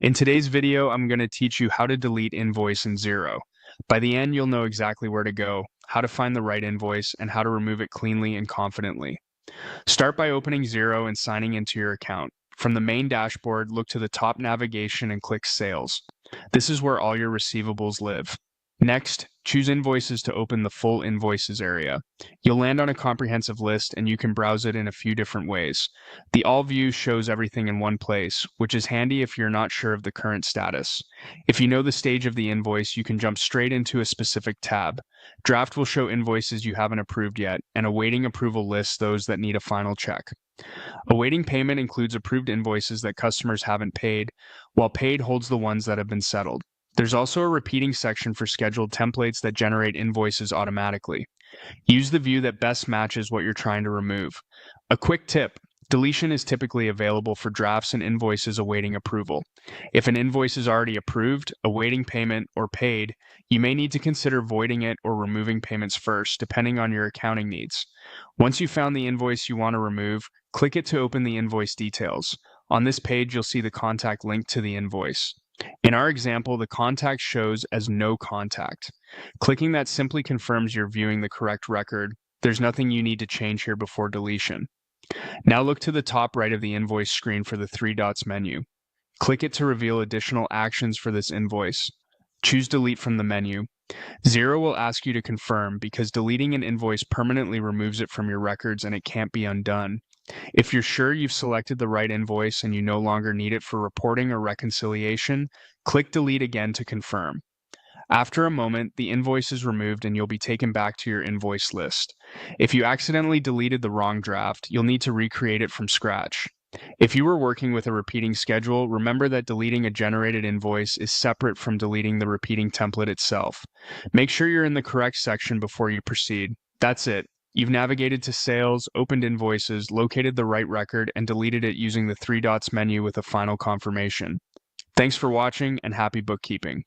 In today's video, I'm going to teach you how to delete invoice in Xero. By the end, you'll know exactly where to go, how to find the right invoice, and how to remove it cleanly and confidently. Start by opening Xero and signing into your account. From the main dashboard, look to the top navigation and click Sales. This is where all your receivables live. Next, choose Invoices to open the full Invoices area. You'll land on a comprehensive list and you can browse it in a few different ways. The All View shows everything in one place, which is handy if you're not sure of the current status. If you know the stage of the invoice, you can jump straight into a specific tab. Draft will show invoices you haven't approved yet, and Awaiting Approval lists those that need a final check. Awaiting Payment includes approved invoices that customers haven't paid, while Paid holds the ones that have been settled. There's also a repeating section for scheduled templates that generate invoices automatically. Use the view that best matches what you're trying to remove. A quick tip: deletion is typically available for drafts and invoices awaiting approval. If an invoice is already approved, awaiting payment, or paid, you may need to consider voiding it or removing payments first, depending on your accounting needs. Once you've found the invoice you want to remove, click it to open the invoice details. On this page, you'll see the contact link to the invoice. In our example, the contact shows as no contact. Clicking that simply confirms you're viewing the correct record. There's nothing you need to change here before deletion. Now look to the top right of the invoice screen for the three dots menu. Click it to reveal additional actions for this invoice. Choose Delete from the menu. Xero will ask you to confirm because deleting an invoice permanently removes it from your records and it can't be undone. If you're sure you've selected the right invoice and you no longer need it for reporting or reconciliation, click Delete again to confirm. After a moment, the invoice is removed and you'll be taken back to your invoice list. If you accidentally deleted the wrong draft, you'll need to recreate it from scratch. If you were working with a repeating schedule, remember that deleting a generated invoice is separate from deleting the repeating template itself. Make sure you're in the correct section before you proceed. That's it. You've navigated to Sales, opened Invoices, located the right record, and deleted it using the three dots menu with a final confirmation. Thanks for watching and happy bookkeeping.